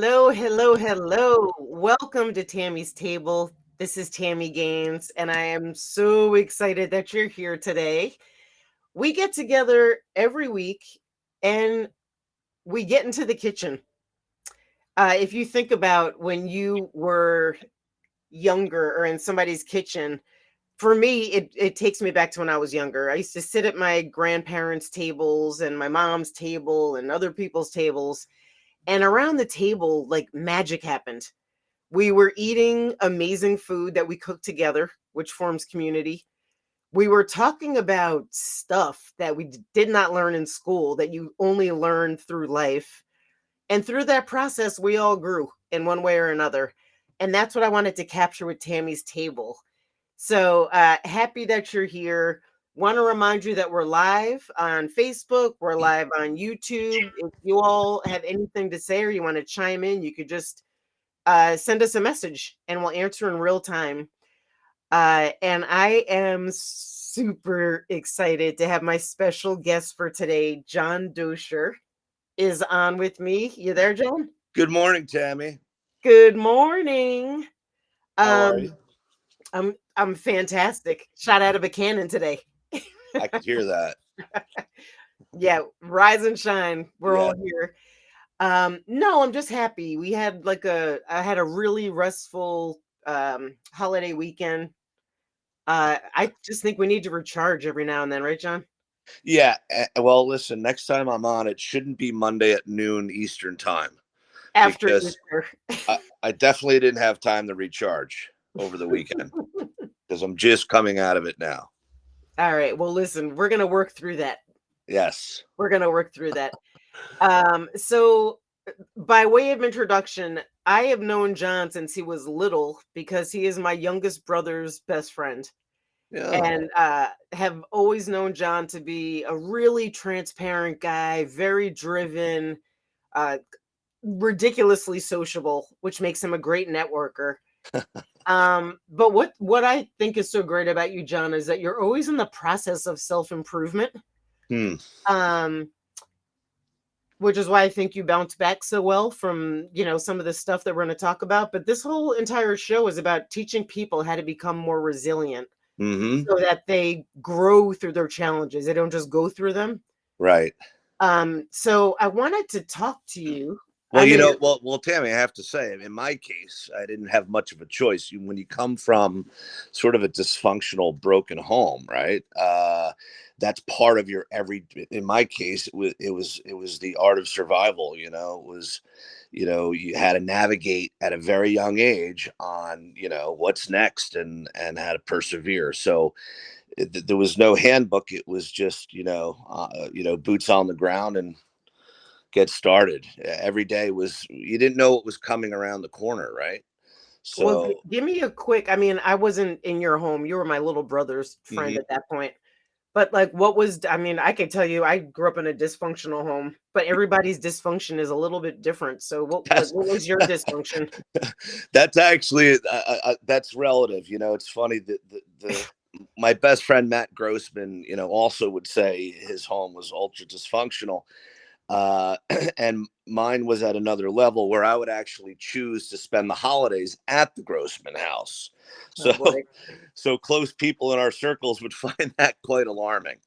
Hello, hello, hello. Welcome to Tammy's Table. This is Tammy Gaines, and I am so excited that you're here today. We get together every week and we get into the kitchen. If you think about when you were younger or in somebody's kitchen, for me, it takes me back to when I was younger. I used to sit at my grandparents' tables and my mom's table and other people's tables. And around the table, like magic happened. We were eating amazing food that we cooked together, which forms community. We were talking about stuff that we did not learn in school, that you only learn through life. And through that process, we all grew in one way or another. And that's what I wanted to capture with Tammy's Table. So happy that you're here. Want to remind you that we're live on Facebook, we're live on YouTube. If you all have anything to say or you want to chime in, you could just send us a message and we'll answer in real time. And I am super excited to have my special guest for today, Jon DOSCHER, is on with me. You there, Jon? Good morning, Tammy. Good morning. How are you? I'm fantastic. Shot out of a cannon today. I could hear that. Yeah, rise and shine. We're Yeah. all here. No, I'm just happy. I had a really restful holiday weekend. I just think we need to recharge every now and then, right, Jon? Yeah. Well, listen, next time I'm on, it shouldn't be Monday at noon Eastern time After because Easter. I definitely didn't have time to recharge over the weekend because I'm just coming out of it now. All right. Well, listen, we're gonna work through that. Yes. We're gonna work through that. So by way of introduction, I have known Jon since he was little because he is my youngest brother's best friend. Yeah. And have always known Jon to be a really transparent guy, very driven, uh, ridiculously sociable, which makes him a great networker. But what I think is so great about you, Jon, is that you're always in the process of self-improvement. Hmm. Um, which is why I think you bounce back so well from, some of the stuff that we're going to talk about. But this whole entire show is about teaching people how to become more resilient Mm-hmm. so that they grow through their challenges. They don't just go through them. Right. So I wanted to talk to you. Well, I mean, Tammy, I have to say, in my case, I didn't have much of a choice. When you come from sort of a dysfunctional, broken home, right? That's part of your every. In my case, it was the art of survival. It was, you had to navigate at a very young age on what's next and how to persevere. So there was no handbook. It was just boots on the ground and get started. Every day was you didn't know what was coming around the corner, right? well, So give me a quick. I mean, I wasn't in your home. You were my little brother's friend mhm. at that point. But like, what was? I mean, I could tell you, I grew up in a dysfunctional home, but everybody's dysfunction is a little bit different. So, that's what was your dysfunction? that's actually that's relative. It's funny that my best friend Matt Grossman, also would say his home was ultra dysfunctional. uh, and mine was at another level where I would actually choose to spend the holidays at the Grossman house. Oh So, boy. so close people in our circles would find that quite alarming.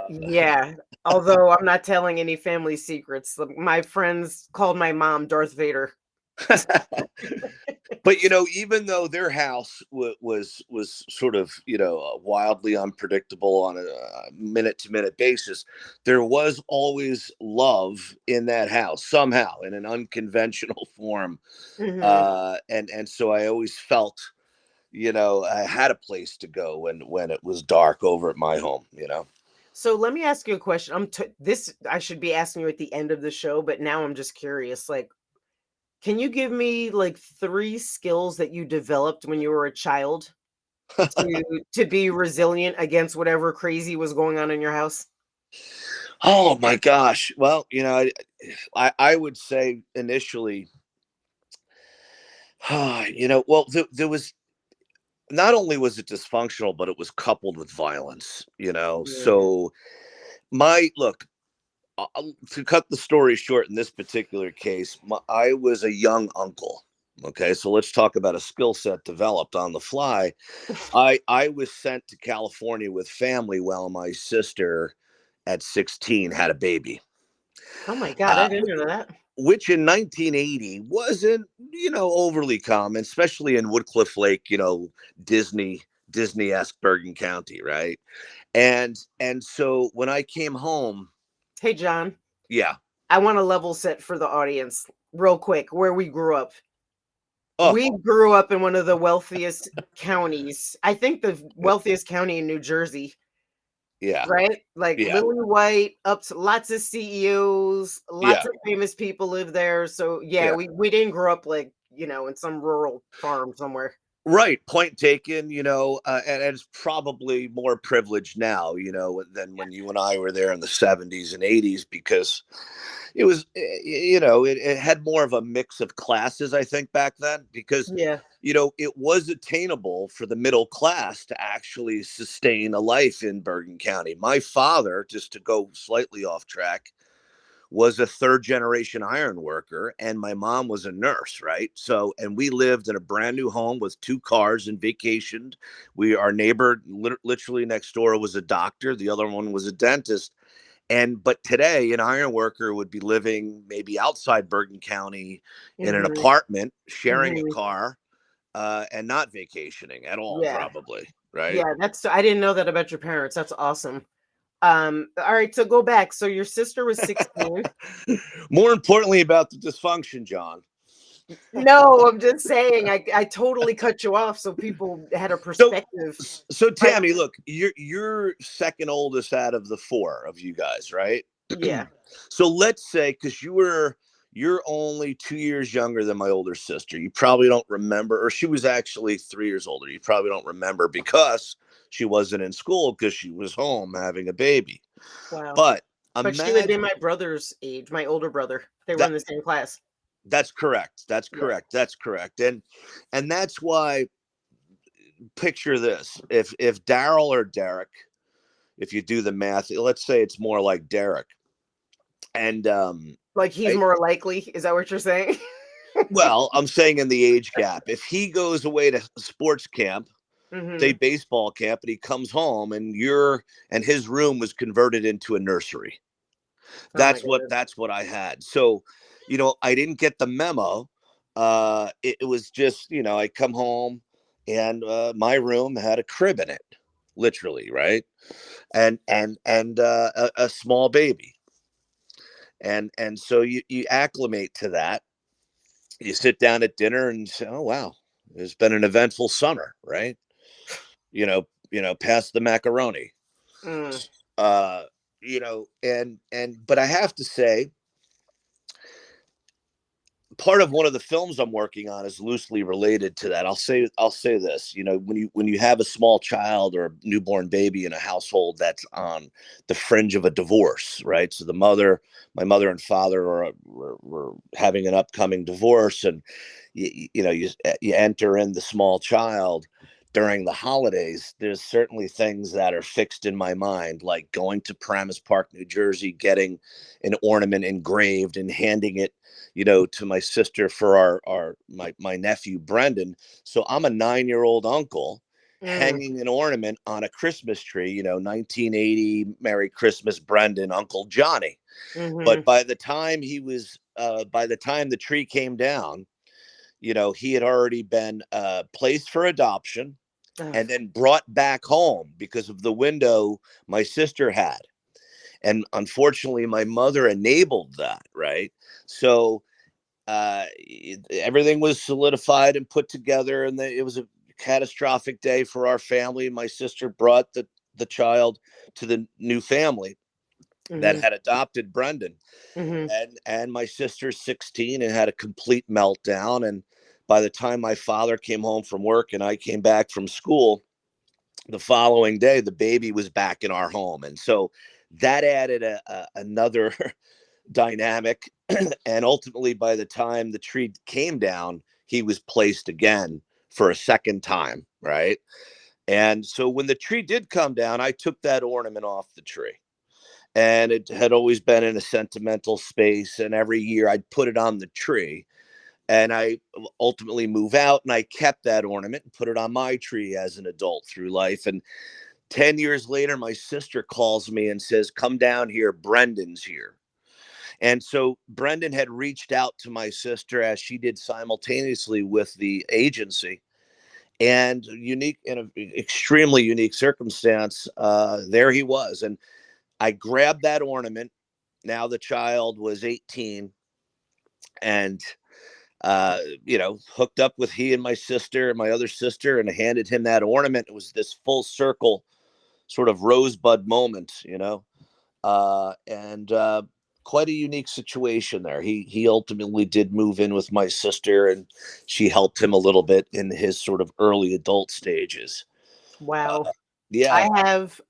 Yeah. Although I'm not telling any family secrets. My friends called my mom Darth Vader. But even though their house was sort of wildly unpredictable on a minute to minute basis, there was always love in that house somehow in an unconventional form. Hmm. And so I always felt I had a place to go when it was dark over at my home. So let me ask you a question. This I should be asking you at the end of the show, but now I'm just curious. Like, can you give me like three skills that you developed when you were a child to be resilient against whatever crazy was going on in your house? Oh my gosh. Well, I would say initially, well, there was not only was it dysfunctional, but it was coupled with violence. Yeah. So my look, to cut the story short, in this particular case, I was a young uncle. Okay, so let's talk about a skill set developed on the fly. I was sent to California with family while my sister at 16 had a baby. Oh my God, I Uh, didn't know that. which in 1980 wasn't, overly common, especially in Woodcliff Lake, Disney-esque Bergen County, right? And so when I came home, Hey, John, yeah. I want to level set for the audience real quick where we grew up. Oh, We grew up in one of the wealthiest counties. I think the wealthiest county in New Jersey, yeah, right? Like yeah, Lily White, up to lots of CEOs, lots yeah, of famous people live there. So yeah, yeah. we didn't grow up like, in some rural farm somewhere. Right. Point taken, and it's probably more privileged now, than when you and I were there in the 70s and 80s, because it was, it had more of a mix of classes, I think, back then, because, Yeah. it was attainable for the middle class to actually sustain a life in Bergen County. My father, just to go slightly off track, was a third generation iron worker, and my mom was a nurse, right? So, and we lived in a brand new home with 2 cars and vacationed. Our neighbor literally next door was a doctor, the other one was a dentist. But today an iron worker would be living maybe outside Bergen County in an Hmm. apartment, sharing a Hmm. car, and not vacationing at all, Yeah. probably, right? Yeah. I didn't know that about your parents. That's awesome. All right, so go back. So your sister was 16. More importantly about the dysfunction, John. No, I'm just saying I totally cut you off so people had a So, perspective. so Right. Tammy, look, you're second oldest out of the 4 of you guys, right? Yeah. So let's say, because you're only 2 years younger than my older sister, you probably don't remember, or she was actually 3 years older. You probably don't remember because she wasn't in school because she was home having a baby. Wow. But But she would be imagine my brother's age, my older brother. They were in that the same class. that's correct. That's Yeah. correct. That's correct. And that's why, picture this: if Daryl or Derek, if you do the math, let's say it's more like Derek. And Like he's I, more likely. Is that what you're saying? well, I'm saying in the age gap, if he goes away to sports camp, say Hmm. baseball camp, and he comes home and his room was converted into a nursery. Oh my That's what I had. So, I didn't get the memo. It was just, I come home and my room had a crib in it, literally, right? And a small baby. And so you acclimate to that. You sit down at dinner and say, "Oh wow, it's been an eventful summer," right? Past the macaroni. goodness. Uh, but I have to say, part of one of the films I'm working on is loosely related to that. I'll say this, when you have a small child or a newborn baby in a household that's on the fringe of a divorce, right? So my mother and father were having an upcoming divorce, and you enter in the small child during the holidays. There's certainly things that are fixed in my mind, like going to Paramus Park, New Jersey, getting an ornament engraved and handing it to my sister for my nephew Brendan. So I'm a 9-year-old uncle Mm. hanging an ornament on a Christmas tree, 1980 Merry Christmas, Brendan, Uncle Johnny. Hmm. But by the time the tree came down, he had already been placed for adoption and then brought back home because of the window my sister had. And unfortunately, my mother enabled that, right? So everything was solidified and put together, and it was a catastrophic day for our family. My sister brought the child to the new family that Hmm. had adopted Brendan, Hmm. and my sister's 16 and had a complete meltdown. And by the time my father came home from work and I came back from school the following day, the baby was back in our home. And so that added another dynamic. And ultimately, by the time the tree came down, he was placed again for a second time, right? And so when the tree did come down, I took that ornament off the tree. and it had always been in a sentimental space. And every year I'd put it on the tree, and I ultimately move out, and I kept that ornament and put it on my tree as an adult through life. And 10 years later, my sister calls me and says, "Come down here, Brendan's here." And so Brendan had reached out to my sister, as she did simultaneously with the agency. And unique, in an extremely unique circumstance, there he was. And I grabbed that ornament. Now the child was 18, and hooked up with he and my sister and my other sister, and I handed him that ornament. It was this full circle sort of rosebud moment, and quite a unique situation there. He ultimately did move in with my sister, and she helped him a little bit in his sort of early adult stages. Wow. Yeah. I have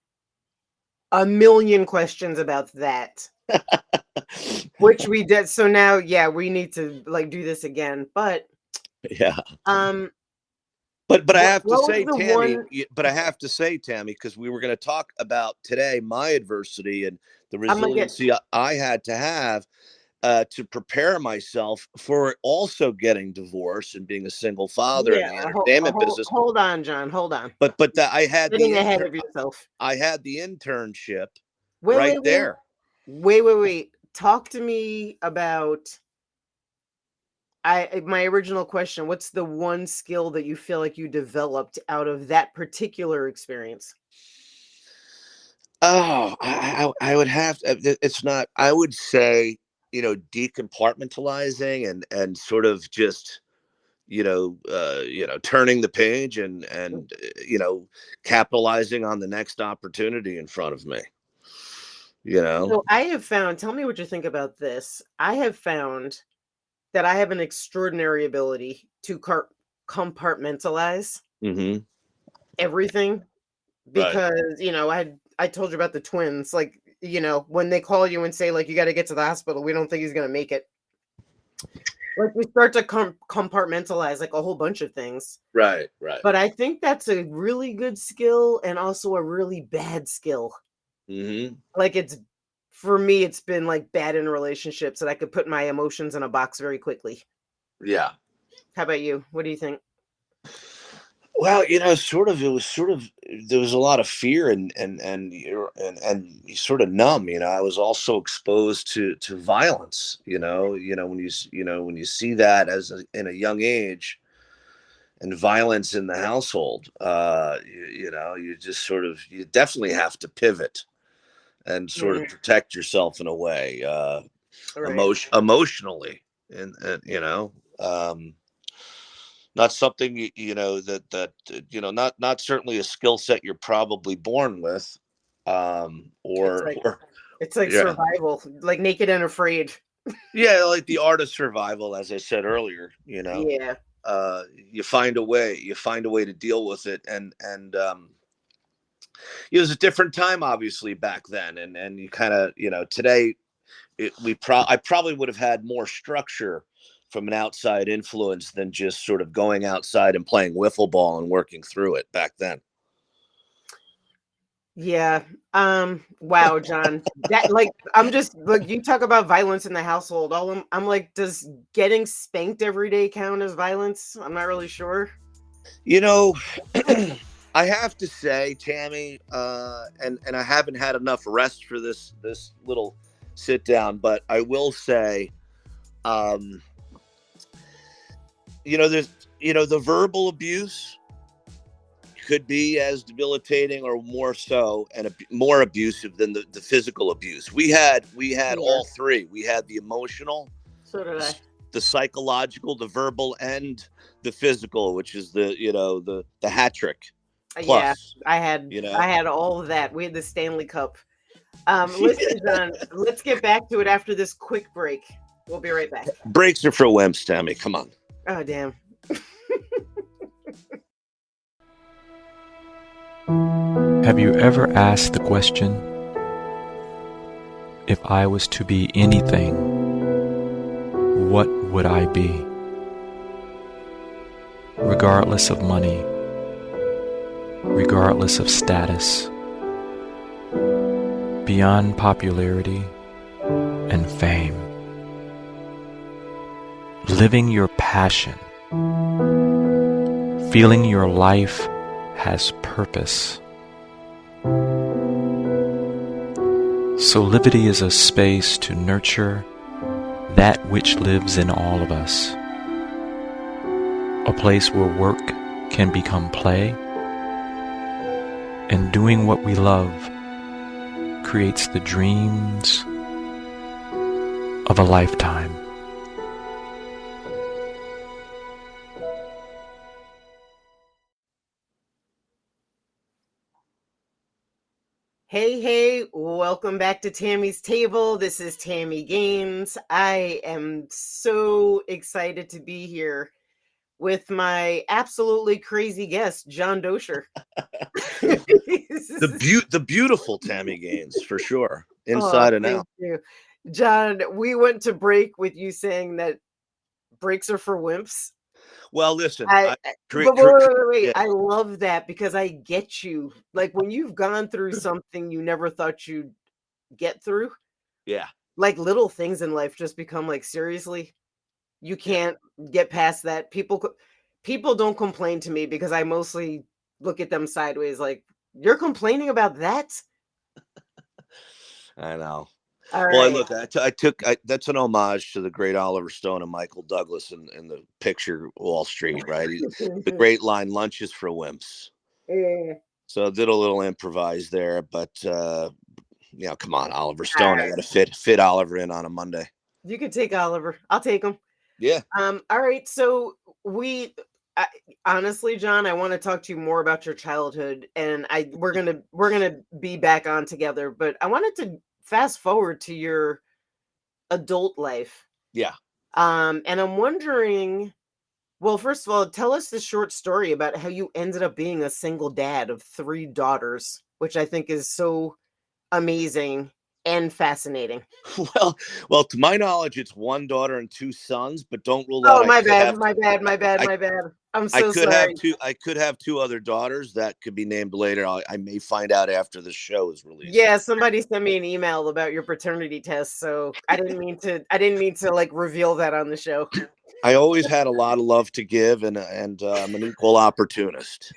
a million questions about that. Which we did. So now, yeah, we need to like do this again. But Yeah. um But I have to what was say, the Tammy, one because we were going to talk about today my adversity and the I'm gonna get resiliency I had to have to prepare myself for also getting divorced and being a single father in yeah, the entertainment business. hold on, John. Hold on. But Getting ahead of yourself. I had the internship Wait, right wait, wait. there. Wait. Talk to me about my original question. What's the one skill that you feel like you developed out of that particular experience? Oh, I would have to, it's not, I would say, decompartmentalizing and sort of just, turning the page and capitalizing on the next opportunity in front of me, you know. So I have found, tell me what you think about this. I have found that I have an extraordinary ability to compartmentalize Hmm. everything Right. because, I told you about the twins. Like, when they call you and say, like, you got to get to the hospital, we don't think he's going to make it. Like, we start to compartmentalize like a whole bunch of things. Right. Right. But I think that's a really good skill and also a really bad skill. Hmm. Like, for me, it's been like bad in relationships that I could put my emotions in a box very quickly. Yeah. How about you? What do you think? Well, it was sort of, there was a lot of fear and you sort of numb. I was also exposed to violence. When you see that in a young age, and violence in the household, you just sort of, you definitely have to pivot and sort of Mhm. protect yourself in a way, Right. emotionally, and not something not certainly a skill set you're probably born with, It's or like or it's like yeah, survival, like Naked and Afraid. yeah, like the art of survival, as I said earlier. Yeah. You find a way to deal with it, and it was a different time, obviously, back then, and you kind of, today, I probably would have had more structure from an outside influence than just sort of going outside and playing wiffle ball and working through it back then. Yeah. Wow, John. That like I'm just like you talk about violence in the household. I'm like, does getting spanked every day count as violence? I'm not really sure. You know, I have to say, Tammy, and I haven't had enough rest for this little sit down, but I will say, um, there's the verbal abuse could be as debilitating or more so, and more abusive than the physical abuse. We had Yeah, all three. We had the emotional, so did I. the psychological, the verbal, and the physical, which is the hat trick Yeah, plus. I had You I know. had all of that. We had the Stanley Cup. Listen, John, let's get back to it after this quick break. We'll be right back. Breaks are for wimps, Tammy. Come on. Oh, damn. Have you ever asked the question, if I was to be anything, what would I be? Regardless of money, regardless of status, beyond popularity and fame. Living your passion. Feeling your life has purpose. Soulivity is a space to nurture that which lives in all of us. A place where work can become play, and doing what we love creates the dreams of a lifetime. Hey, welcome back to Tammy's Table. This is Tami Gaines. I am so excited to be here with my absolutely crazy guest, Jon DOSCHER. The beautiful Tami Gaines, for sure, inside and thank out. you. Jon, we went to break with you saying that breaks are for wimps. Well, listen, But wait. yeah. I love that because I get you. Like when you've gone through something you never thought you'd get through, Yeah. like little things in life just become like, seriously, you can't get past that. People don't complain to me because I mostly look at them sideways like, you're complaining about that? I know. All Well, right. look, that's an homage to the great Oliver Stone and Michael Douglas in the picture Wall Street, right? The great line, "Lunch is for wimps." Yeah. So I did a little improvise there, but come on, Oliver Stone. All I right. got to fit Oliver in on a Monday. You can take Oliver. I'll take him. Yeah. All right. So honestly, Jon, I want to talk to you more about your childhood, and we're gonna be back on together. But I wanted to fast forward to your adult life. Yeah. And I'm wondering. Well, first of all, tell us the short story about how you ended up being a single dad of 3 daughters, which I think is so amazing and fascinating. Well, to my knowledge, it's 1 daughter and 2 sons, but don't rule out Oh, I could have my bad. I'm I so could have sorry. 2 I could have 2 other daughters that could be named later. I may find out after the show is released. Yeah, somebody sent me an email about your paternity test, so I didn't mean to like reveal that on the show. I always had a lot of love to give, and I'm an equal opportunist.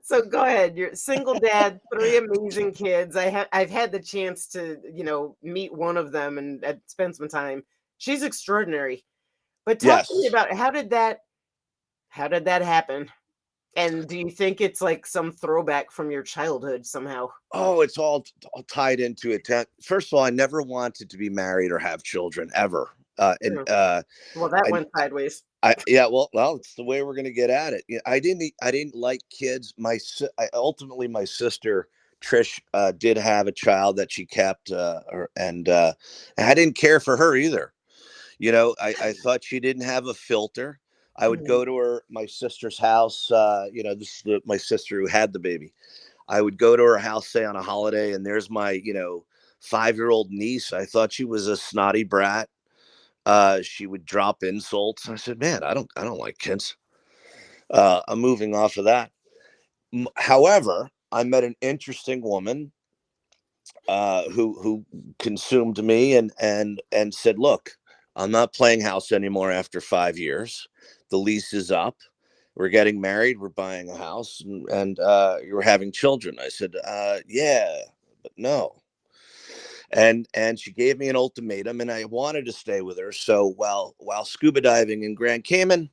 So go ahead. You're a single dad, 3 amazing kids. I've had the chance to, meet one of them and spend some time. She's extraordinary. But talk to me Yes. about how did that happen? And do you think it's like some throwback from your childhood somehow? Oh, it's all tied into it. First of all, I never wanted to be married or have children ever. Mm. Well, that I, went sideways. yeah, well, it's the way we're going to get at it. I didn't like kids. Ultimately, my sister Trish did have a child that she kept, and I didn't care for her either. I thought she didn't have a filter. I would go to my sister's house. This is my sister who had the baby. I would go to her house, say on a holiday, and there's my 5-year-old niece. I thought she was a snotty brat. She would drop insults. I said, "Man, I don't like kids." I'm moving off of that. However, I met an interesting woman who consumed me and said, "Look, I'm not playing house anymore after 5 years. The lease is up. We're getting married. We're buying a house, and you're having children." I said, "Yeah, but no." And she gave me an ultimatum, and I wanted to stay with her. So while scuba diving in Grand Cayman,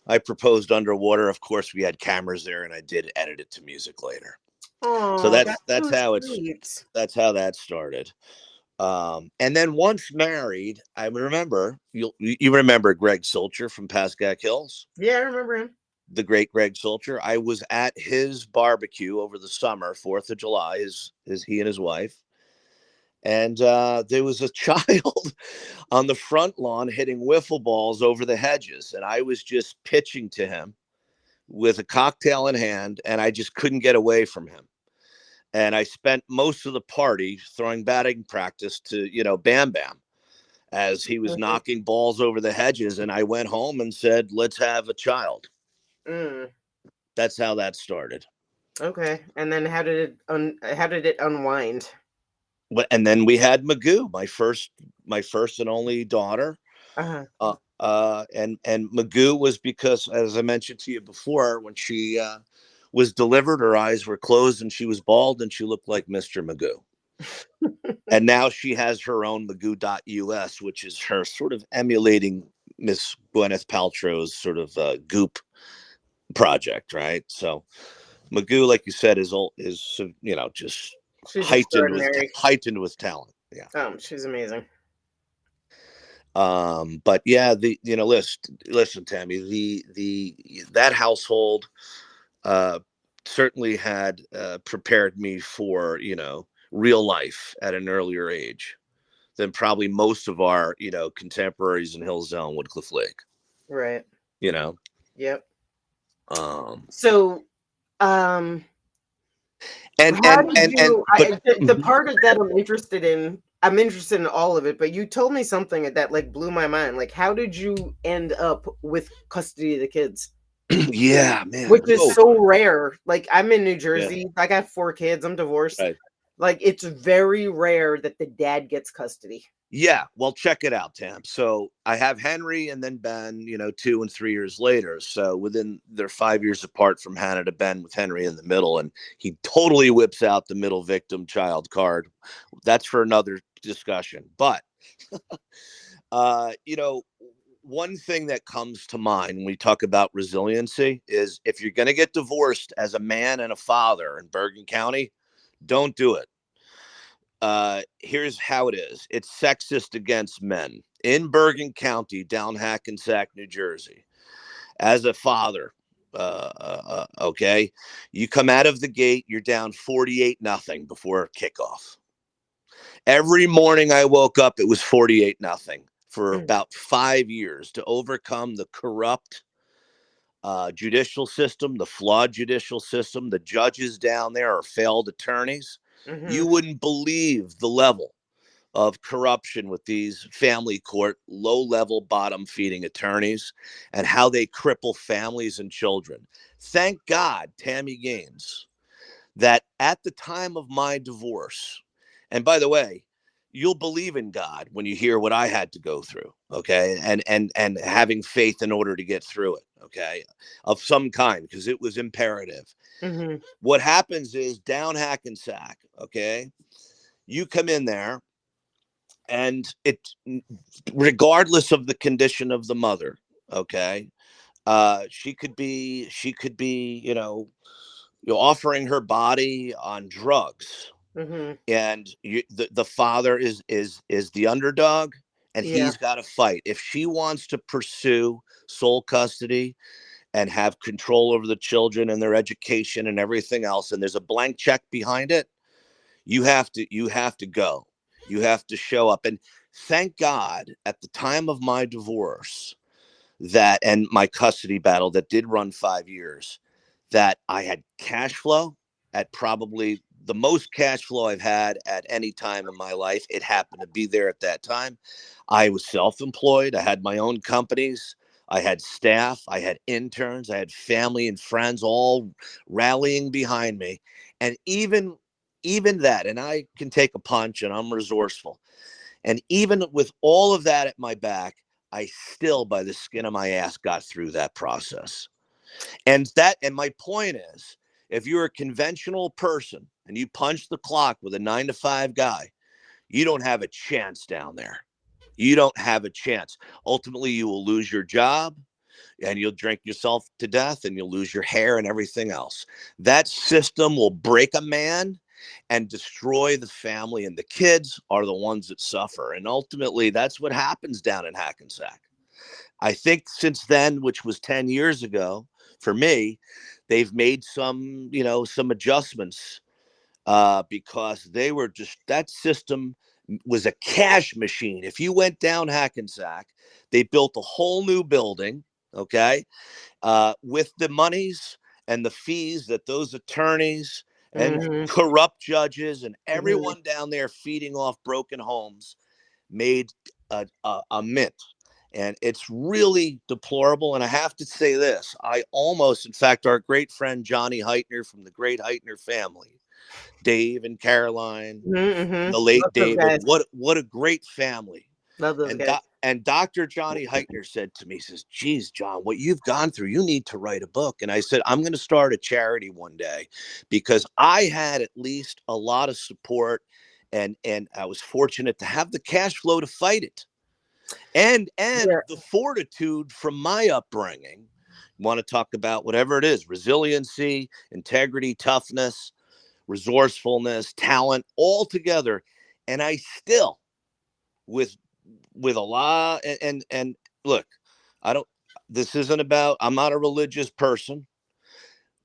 I proposed underwater. Of course, we had cameras there, and I did edit it to music later. So Oh, that's so how sweet. that's how that started. And then once married, I remember you remember Greg Solcher from Pascack Hills, Yeah, I remember him. the great Greg Solcher. I was at his barbecue over the summer, 4th of July, is he and his wife. And there was a child on the front lawn hitting wiffle balls over the hedges. And I was just pitching to him with a cocktail in hand, and I just couldn't get away from him. And I spent most of the party throwing batting practice to, Bam Bam as he was knocking balls over the hedges. And I went home and said, "Let's have a child." Mm. That's how that started. Okay. And then how did it unwind? And then we had Magoo, my first and only daughter. Uh-huh. And Magoo was because, as I mentioned to you before, when she was delivered, her eyes were closed and she was bald and she looked like Mr. Magoo. And now she has her own Magoo.us, which is her sort of emulating Miss Gwyneth Paltrow's sort of goop project, right? So Magoo, like you said, is just She's extraordinary. heightened with talent. Yeah. She's amazing. But yeah, listen, Tammy, that household certainly had prepared me for real life at an earlier age than probably most of our contemporaries in Hillsdale and Woodcliff Lake. Right. Yep. So um and how and did and and you but the part of that I'm interested in all of it, but you told me something that like blew my mind. Like, how did you end up with custody of the kids? Yeah, man. Which is so rare. Like, I'm in New Yeah. Jersey. I got 4 kids. I'm divorced. Right. Like, it's very rare that the dad gets custody. Yeah, well, check it out, Tam. So I have Henry and then Ben, 2 and 3 years later. So they're 5 years apart from Hannah to Ben, with Henry in the middle, and he totally whips out the middle victim child card. That's for another discussion. But one thing that comes to mind when we talk about resiliency is, if you're going to get divorced as a man and a father in Bergen County, don't do it. Here's how it is. It's sexist against men in Bergen County, down Hackensack, New Jersey. As a father, okay, you come out of the gate, you're down 48-0 before kickoff. Every morning I woke up, it was 48-0 for about 5 years, to overcome the corrupt judicial system, the flawed judicial system. The judges down there are failed attorneys. Mm-hmm. You wouldn't believe the level of corruption with these family court, low-level, bottom-feeding attorneys, and how they cripple families and children. Thank God, Tammy Gaines, that at the time of my divorce, and by the way, you'll believe in God when you hear what I had to go through, okay, and having faith in order to get through it, okay, of some kind, because it was imperative. Mm-hmm. What happens is, down Hackensack, okay, you come in there, and it, regardless of the condition of the mother, okay, she could be offering her body on drugs. Mm-hmm. And the father is the underdog, and he's got to fight. If she wants to pursue sole custody and have control over the children and their education and everything else, and there's a blank check behind it, you have to go. You have to show up. And thank God, at the time of my divorce, that, and my custody battle that did run 5 years, that I had cash flow at probably the most cash flow I've had at any time in my life. It happened to be there at that time. I was self-employed. I had my own companies. I had staff. I had interns. I had family and friends all rallying behind me. And even that, and I can take a punch, and I'm resourceful. And even with all of that at my back, I still, by the skin of my ass, got through that process. And my point is, if you're a conventional person and you punch the clock with a 9-to-5 guy, you don't have a chance down there. You don't have a chance. Ultimately, you will lose your job, and you'll drink yourself to death, and you'll lose your hair and everything else. That system will break a man and destroy the family, and the kids are the ones that suffer. And ultimately, that's what happens down in Hackensack. I think since then, which was 10 years ago, for me, they've made some adjustments, because they were just, that system was a cash machine. If you went down Hackensack, they built a whole new building, okay, with the monies and the fees that those attorneys and corrupt judges and everyone down there feeding off broken homes made a mint. And it's really deplorable. And I have to say this, in fact, our great friend Johnny Heitner from the great Heitner family, Dave and Caroline, Mm-hmm. the late Love those David, guys. what a great family. Love those guys. And Dr. Johnny Heitner said to me, he says, geez, John, what you've gone through, you need to write a book. And I said, I'm going to start a charity one day, because I had at least a lot of support, and I was fortunate to have the cash flow to fight it. And the fortitude from my upbringing. Want to talk about whatever it is, resiliency, integrity, toughness, resourcefulness, talent, all together. And I still, with a lot, and look, I'm not a religious person,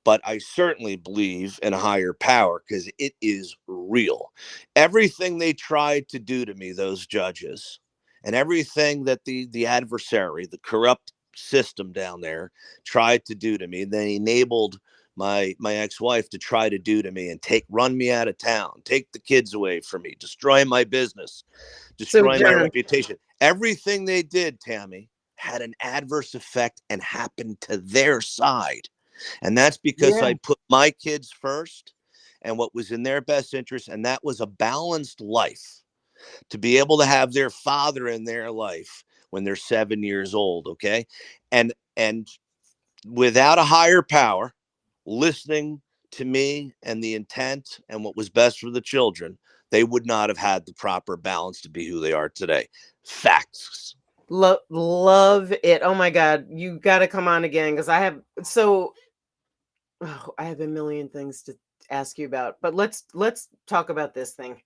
but I certainly believe in a higher power, because it is real. Everything they tried to do to me, those judges, and everything that the adversary, the corrupt system down there, tried to do to me, they enabled my ex-wife to try to do to me, and run me out of town, take the kids away from me, destroy my business, destroy my reputation. Everything they did, Tami, had an adverse effect and happened to their side. And that's because I put my kids first and what was in their best interest. And that was a balanced life, to be able to have their father in their life when they're 7 years old. Okay. And without a higher power listening to me and the intent and what was best for the children, they would not have had the proper balance to be who they are today. Facts. Love it. Oh my God. You got to come on again, because I have a million things to ask you about, but let's talk about this thing.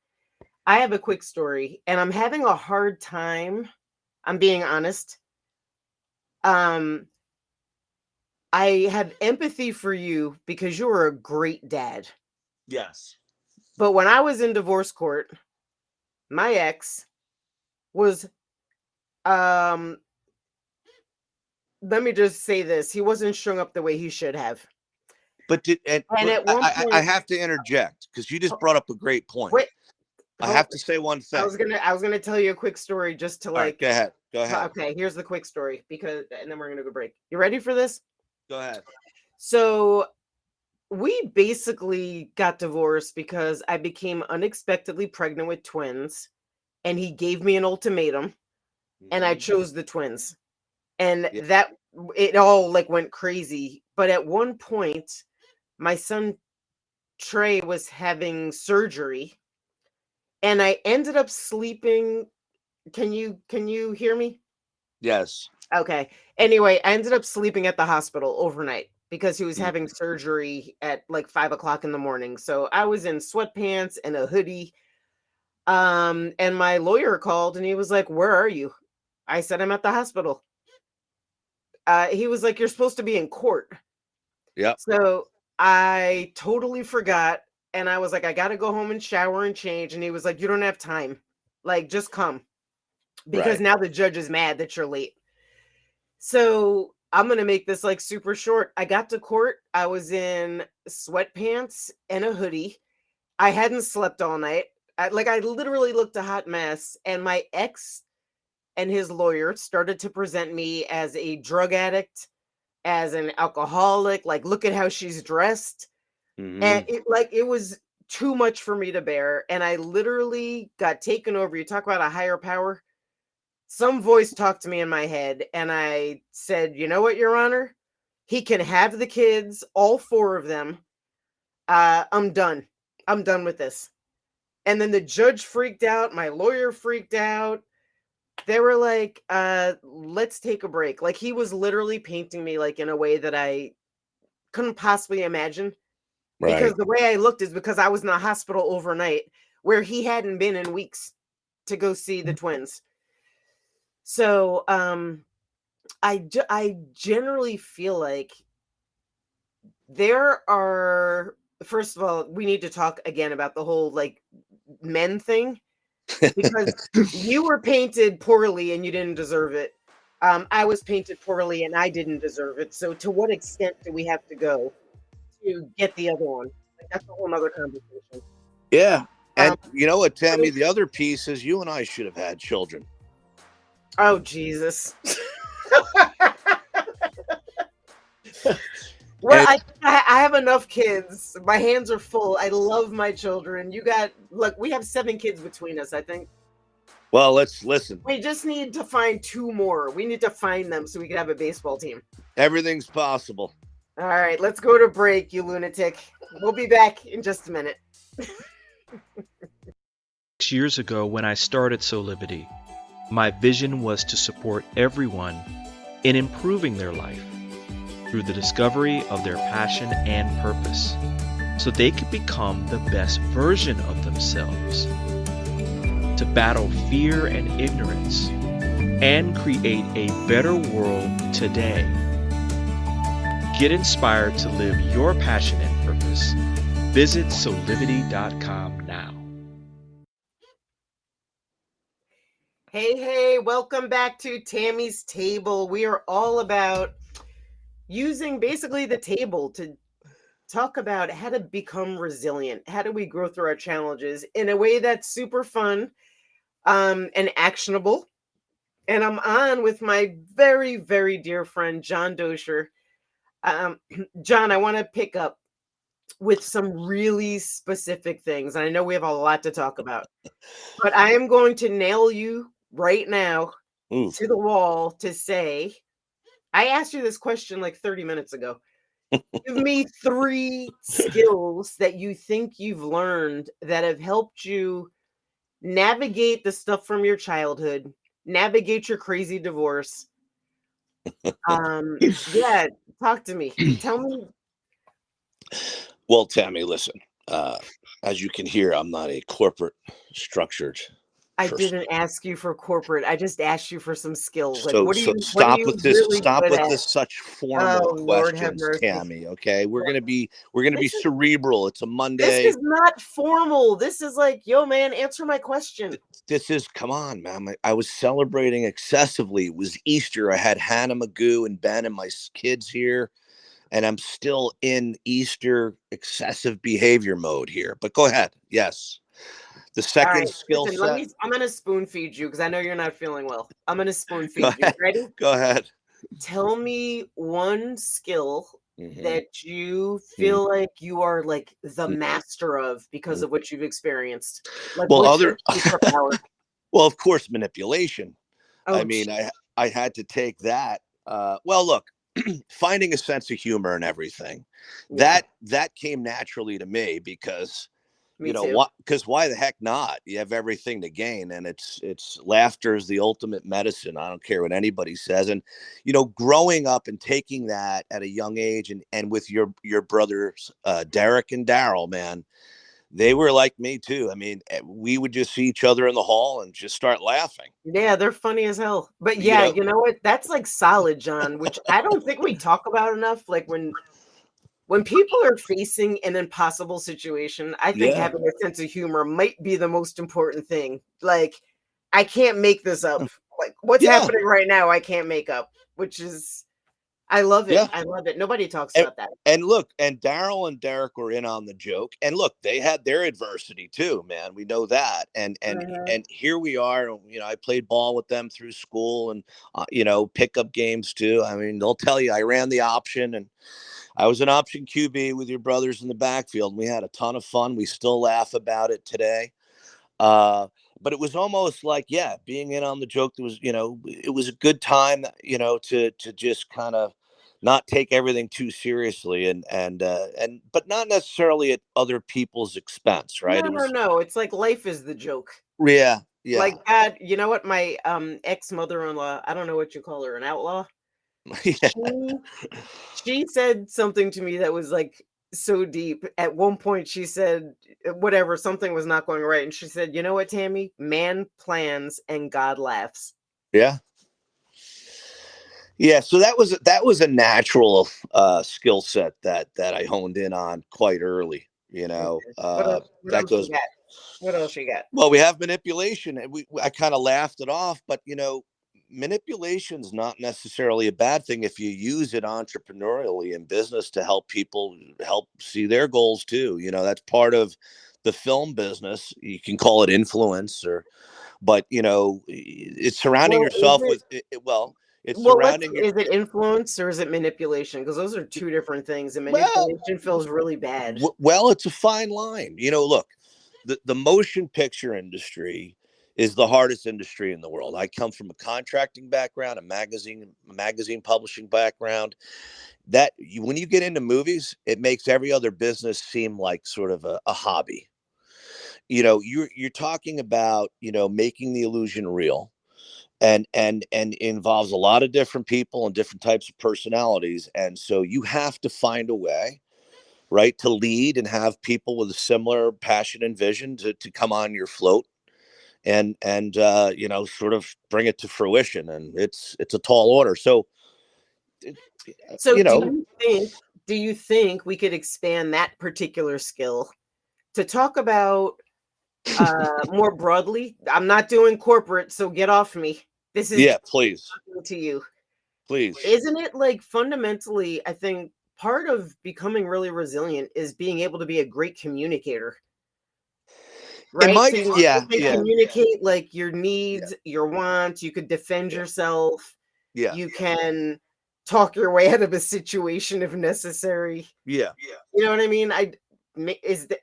I have a quick story, and I'm having a hard time. I'm being honest. I have empathy for you because you were a great dad. Yes. But when I was in divorce court, my ex was, let me just say this. He wasn't strung up the way he should have. But at one point, I have to interject, because you just brought up a great point. Wait, I have to say one thing. I was gonna tell you a quick story just to Right, go ahead. Okay, here's the quick story, and then we're gonna go break. You ready for this? Go ahead. So we basically got divorced because I became unexpectedly pregnant with twins, and he gave me an ultimatum, and I chose the twins, and that it all went crazy. But at one point, my son Trey was having surgery, and I ended up sleeping. Can you hear me? Yes. Okay. Anyway, I ended up sleeping at the hospital overnight because he was having surgery at 5 o'clock in the morning. So I was in sweatpants and a hoodie. And my lawyer called, and he was like, "Where are you?" I said, "I'm at the hospital." He was like, "You're supposed to be in court." Yeah. So I totally forgot. And I was like, "I got to go home and shower and change." And he was like, "You don't have time. Just come." Because now the judge is mad that you're late. So I'm going to make this super short. I got to court. I was in sweatpants and a hoodie. I hadn't slept all night. I literally looked a hot mess. And my ex and his lawyer started to present me as a drug addict, as an alcoholic. Look at how she's dressed. Mm-hmm. And it was too much for me to bear. And I literally got taken over. You talk about a higher power. Some voice talked to me in my head, and I said, "You know what, Your Honor? He can have the kids, all 4 of them. I'm done. I'm done with this." And then the judge freaked out. My lawyer freaked out. They were like, "Let's take a break." He was literally painting me in a way that I couldn't possibly imagine. Right. Because the way I looked is because I was in the hospital overnight, where he hadn't been in weeks, to go see the twins. So I generally feel like there are, first of all, we need to talk again about the whole men thing, because you were painted poorly and you didn't deserve it. I was painted poorly and I didn't deserve it. So to what extent do we have to go to get the other one? That's a whole nother conversation. Yeah. And you know what, Tami, the other piece is you and I should have had children. Oh, Jesus. Well, And I have enough kids. My hands are full. I love my children. You got, look, we have 7 kids between us, I think. well, let's listen. We just need to find 2 more. We need to find them so we can have a baseball team. Everything's possible. All right, let's go to break, you lunatic. We'll be back in just a minute. 6 years ago, when I started Soulivity, my vision was to support everyone in improving their life through the discovery of their passion and purpose, so they could become the best version of themselves, to battle fear and ignorance, and create a better world today. Get inspired to live your passion and purpose. Visit Soulivity.com now. Hey, welcome back to Tammy's Table. We are all about using basically the table to talk about how to become resilient. How do we grow through our challenges in a way that's super fun and actionable? And I'm on with my very, very dear friend, John DOSCHER. John, I want to pick up with some really specific things. I know we have a lot to talk about, but I am going to nail you right now to the wall to say, I asked you this question like 30 minutes ago. Give me 3 skills that you think you've learned that have helped you navigate the stuff from your childhood, navigate your crazy divorce. Yeah, talk to me. Tell me. Well, Tammy, listen. As you can hear, I'm not a corporate structured I person. didn't ask you for corporate. I just asked you for some skills. Like, So, what are so you stop with this. really Stop good with at? this such Oh, formal Lord have questions, mercy. Tammy. Okay, we're gonna be This is cerebral. It's a this Monday. is not formal. This is like, yo, man, answer my question. This is, come on, man. I was celebrating excessively. It was Easter. I had Hannah Magoo and Ben and my kids here, and I'm still in Easter excessive behavior mode here. But go ahead. Yes. The All second right, skill listen, set. I'm gonna spoon feed you because I know you're not feeling well. I'm gonna spoon Go feed you. ahead. Ready? Go ahead. Tell me one skill Mhm. that you Mhm. feel like you are like the Mhm. master of because of what you've experienced. Like, Well, what's your superpower? well, of course, manipulation. I Oh, mean, gee, I had to take that. Well, look, finding a sense of humor and everything, yeah, that came naturally to me because me too. what? Because why the heck not? You have everything to gain, and it's laughter is the ultimate medicine. I don't care what anybody says, and growing up and taking that at a young age, and with your brothers, Derek and Daryl, man. They were like me too. I mean, we would just see each other in the hall and just start laughing. Yeah, they're funny as hell. But You yeah, know, you know what? That's like solid, John, which I don't think we talk about enough. Like when people are facing an impossible situation, I think yeah, having a sense of humor might be the most important thing. Like, I can't make this up. Like, what's yeah, happening right now, I can't make up, which is, I love it. yeah. I love it. Nobody talks And, about that. and look, and Daryl and Derek were in on the joke. And look, they had their adversity too, man. We know that. Mhm. And here we are. I played ball with them through school and pickup games too. I mean, they'll tell you I ran the option and I was an option QB with your brothers in the backfield. And we had a ton of fun. We still laugh about it today. But it was almost like, yeah, being in on the joke. There was, it was a good time, to just kind of not take everything too seriously and but not necessarily at other people's expense, right? No, It no, was, no. It's like life is the joke. yeah, yeah, Like, God, you know what? My ex mother-in-law, I don't know what you call her, an outlaw. yeah, She said something to me that was like so deep. At one point, she said, whatever, something was not going right. And she said, you know what, Tammy? Man plans and God laughs. yeah. Yeah, so that was a natural skill set that I honed in on quite early. Okay. What That else you goes, got? What else you got? well, we have manipulation, and I kind of laughed it off, but manipulation's not necessarily a bad thing if you use it entrepreneurially in business to help people help see their goals too. That's part of the film business. You can call it influence or but it's surrounding Well, yourself with it's surrounding is it influence or is it manipulation? Because those are two different things, and well manipulation feels really bad. well, it's a fine line. Look, the motion picture industry is the hardest industry in the world. I come from a contracting background, a magazine publishing background. When you get into movies, it makes every other business seem like sort of a hobby. You're talking about making the illusion real, and involves a lot of different people and different types of personalities, and so you have to find a way, right, to lead and have people with a similar passion and vision to come on your float and sort of bring it to fruition, and it's a tall order. So So do you think we could expand that particular skill to talk about more broadly? I'm not doing corporate, so get off me. This is please to you. please Isn't it like fundamentally, I think part of becoming really resilient is being able to be a great communicator, right? So you can communicate like your needs, your wants, you could defend yourself, you can talk your way out of a situation if necessary. You know what I mean?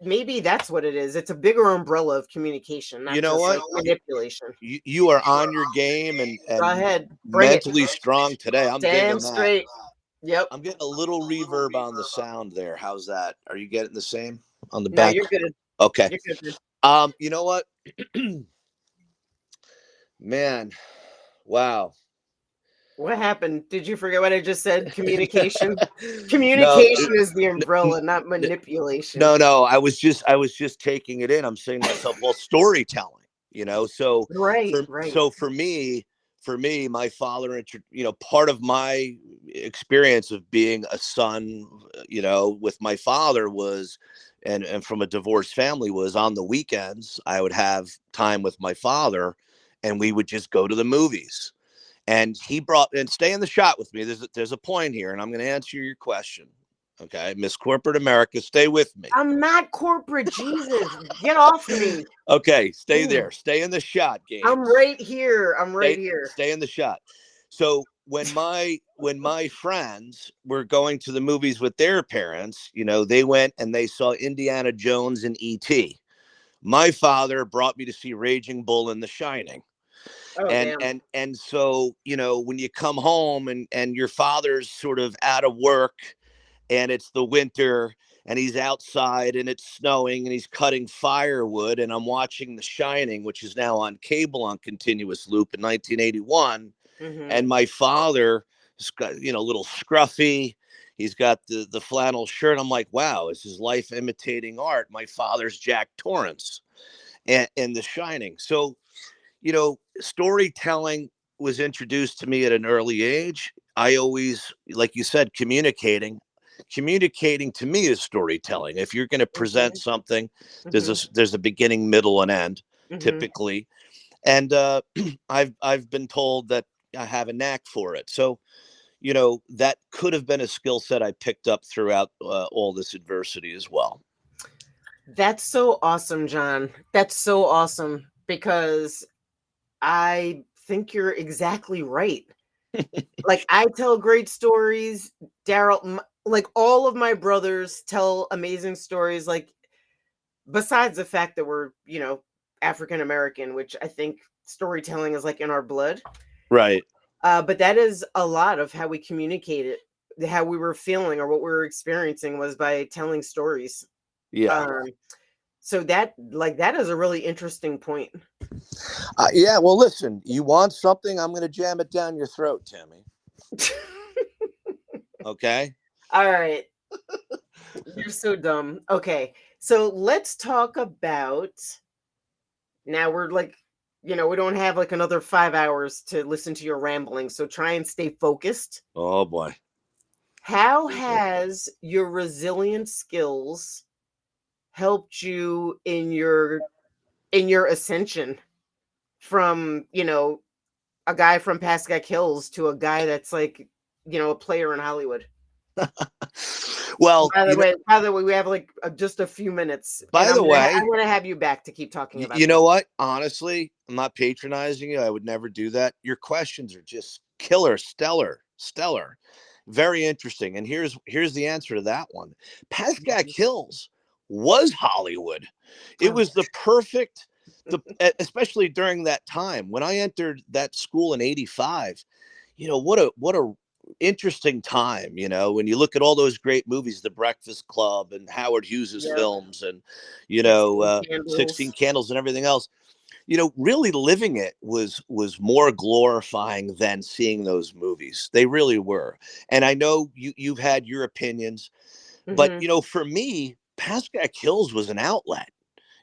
Maybe that's what it is. It's a bigger umbrella of communication, not just like manipulation. You are on your game and Go ahead, mentally strong today. I'm damn digging straight. That. Yep. I'm getting a little reverb on the sound there. How's that? Are you getting the same on the No, back? you're good. Okay. You're good. You know what? Man, wow. What happened? Did you forget what I just said? Communication. Communication is the umbrella, not manipulation. No. I was just taking it in. I'm saying to myself, well, storytelling. So right. So for me, my father, part of my experience of being a son, with my father was, and from a divorced family, was on the weekends I would have time with my father, and we would just go to the movies. And he stay in the shot with me. There's a point here, and I'm going to answer your question. Okay, Miss Corporate America, stay with me. I'm not corporate. Jesus, get off me. Okay, stay there. Stay in the shot, Gabe. I'm right here. Stay in the shot. So when my friends were going to the movies with their parents, they went and they saw Indiana Jones and E.T. My father brought me to see Raging Bull and The Shining. Oh, and so when you come home and your father's sort of out of work and it's the winter and he's outside and it's snowing and he's cutting firewood and I'm watching The Shining, which is now on cable on continuous loop in 1981, and my father has got a little scruffy, he's got the flannel shirt. I'm like, wow, is his life imitating art? My father's Jack Torrance and The Shining. So storytelling was introduced to me at an early age. I always, like you said, communicating to me is storytelling. If you're going to present something, there's a beginning, middle, and end, typically. And I've been told that I have a knack for it. So, that could have been a skill set I picked up throughout all this adversity as well. That's so awesome, John. That's so awesome, because I think you're exactly right. Like, I tell great stories. Daryl, like all of my brothers tell amazing stories. Like, besides the fact that we're, African American, which I think storytelling is like in our blood. Right. But that is a lot of how we communicate it, how we were feeling or what we were experiencing was by telling stories. Yeah. So that is a really interesting point. Yeah, well, listen, you want something, I'm going to jam it down your throat, Tammy. Okay? All right. You're so dumb. Okay, so let's talk about, now we're like, we don't have like another 5 hours to listen to your rambling, so try and stay focused. Oh, boy. How has your resilient skills helped you in your ascension from, a guy from Pascack Hills to a guy that's like, a player in Hollywood? Well, By the way, we have like just a few minutes, and by the way, I'm gonna have you back to keep talking about. you know what? Honestly, I'm not patronizing you. I would never do that. Your questions are just killer, stellar, very interesting. And here's the answer to that one. Pascal Hills was Hollywood. It was the perfect, especially during that time when I entered that school in '85. What a interesting time, when you look at all those great movies, The Breakfast Club and Howard Hughes's films, and 16 Candles and everything else. Really living it was more glorifying than seeing those movies. They really were. And I know you've had your opinions, but for me, Pascal Hills was an outlet.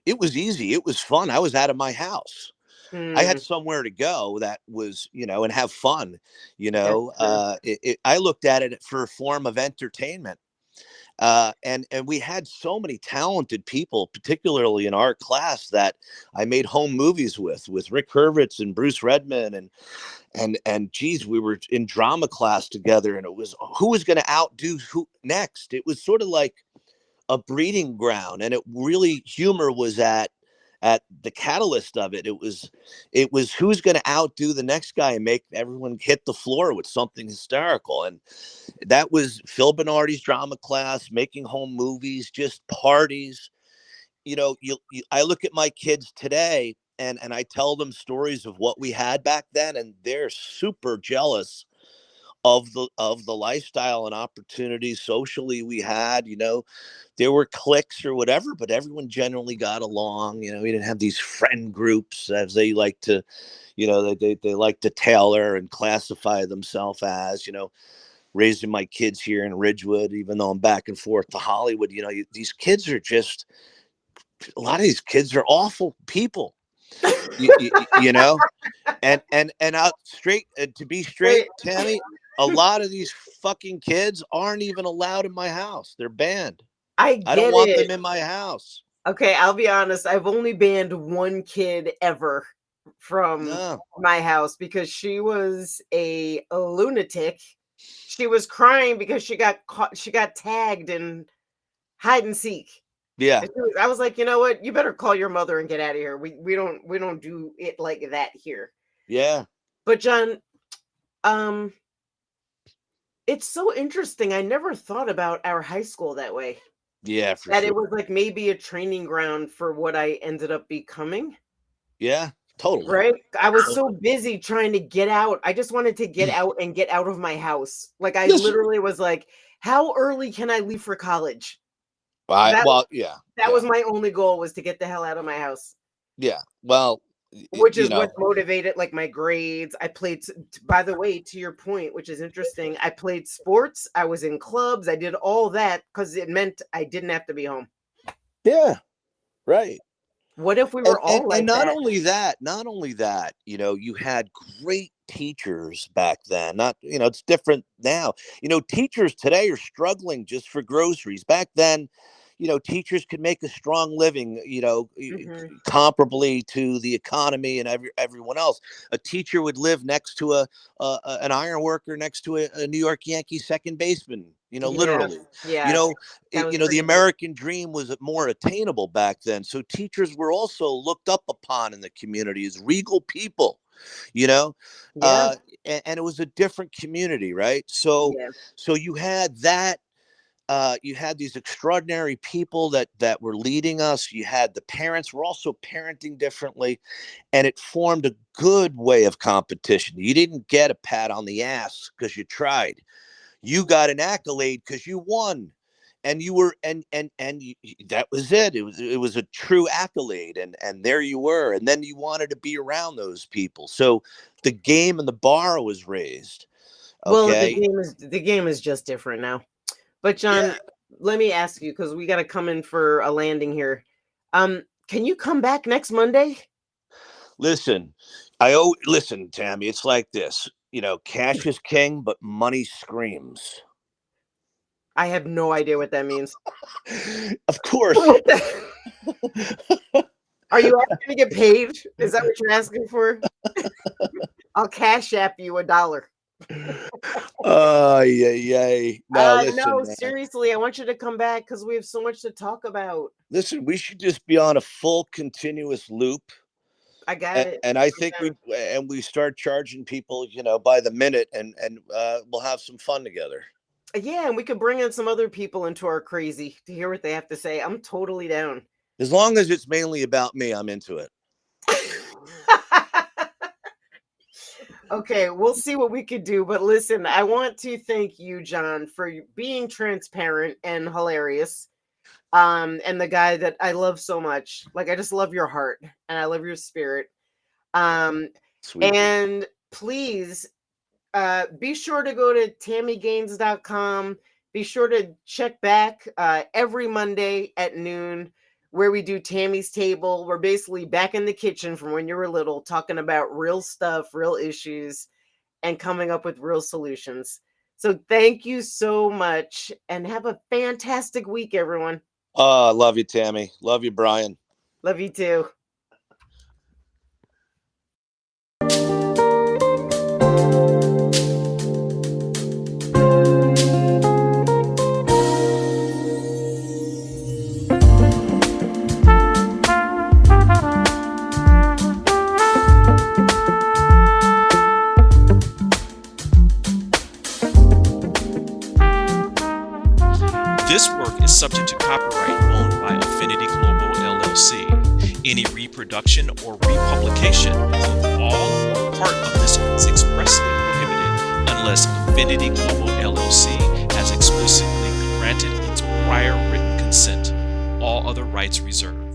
It was easy. It was fun. I was out of my house. I had somewhere to go that was, and have fun, I looked at it for a form of entertainment. And we had so many talented people, particularly in our class, that I made home movies with Rick Hurwitz and Bruce Redman, and geez, we were in drama class together, and it was who was going to outdo who next. It was sort of like a breeding ground, and it really, humor was at the catalyst of it. It was who's going to outdo the next guy and make everyone hit the floor with something hysterical. And that was Phil Bernardi's drama class, making home movies, just parties. I look at my kids today, and I tell them stories of what we had back then, and they're super jealous of the lifestyle and opportunities socially we had. There were cliques or whatever, but everyone generally got along. We didn't have these friend groups, as they like to, they like to tailor and classify themselves as. Raising my kids here in Ridgewood, even though I'm back and forth to Hollywood, these kids are just, a lot of these kids are awful people. And out straight, to be straight, Tammy, a lot of these fucking kids aren't even allowed in my house. They're banned. I don't want them in my house. Okay, I'll be honest. I've only banned one kid ever from my house because she was a lunatic. She was crying because she got caught. She got tagged in hide and seek. Yeah. I was like, you know what? You better call your mother and get out of here. We don't do it like that here. Yeah. But John, it's so interesting. I never thought about our high school that way. Yeah, for that sure. It was like maybe a training ground for what I ended up becoming. Yeah, totally. Right? I was so busy trying to get out. I just wanted to get out and get out of my house. Like I literally was like, how early can I leave for college? That was my only goal, was to get the hell out of my house. Yeah. Well, which is what motivated like my grades. I played, by the way, to your point, which is interesting, I played sports. I was in clubs. I did all that because it meant I didn't have to be home. Yeah. Right. What if we were all like and not that? only that, you had great teachers back then. Not, it's different now. Teachers today are struggling just for groceries. Back then, teachers could make a strong living, comparably to the economy and everyone else. A teacher would live next to an iron worker, next to a New York Yankees second baseman, literally. The American dream was more attainable back then. So teachers were also looked up upon in the community as regal people, and it was a different community, right? So you had that. You had these extraordinary people that were leading us. You had the parents were also parenting differently, and it formed a good way of competition. You didn't get a pat on the ass because you tried. You got an accolade because you won, and you were and that was it. It was a true accolade, and there you were. And then you wanted to be around those people. So the game and the bar was raised. Okay? Well, the game is just different now. But John, let me ask you, because we got to come in for a landing here. Can you come back next Monday? Listen, Tammy, it's like this. Cash is king, but money screams. I have no idea what that means. Of course. Are you asking to get paid? Is that what you're asking for? I'll cash app you $1. Oh, yeah. No, listen, No, man. seriously, I want you to come back because we have so much to talk about. Listen, we should just be on a full continuous loop. I got it. And I I'm think down. we start charging people, by the minute, and we'll have some fun together. Yeah, and we could bring in some other people into our crazy to hear what they have to say. I'm totally down. As long as it's mainly about me, I'm into it. Okay, we'll see what we could do. But listen, I want to thank you, John, for being transparent and hilarious. And the guy that I love so much. Like, I just love your heart and I love your spirit. Sweet. And please be sure to go to TamiGaines.com. Be sure to check back every Monday at noon where we do Tammy's Table. We're basically back in the kitchen from when you were little, talking about real stuff, real issues, and coming up with real solutions. So thank you so much and have a fantastic week, everyone. Oh, I love you, Tami. Love you, Brian. Love you too. This work is subject to copyright owned by Affinity Global LLC. Any reproduction or republication of all or part of this is expressly prohibited unless Affinity Global LLC has explicitly granted its prior written consent. All other rights reserved.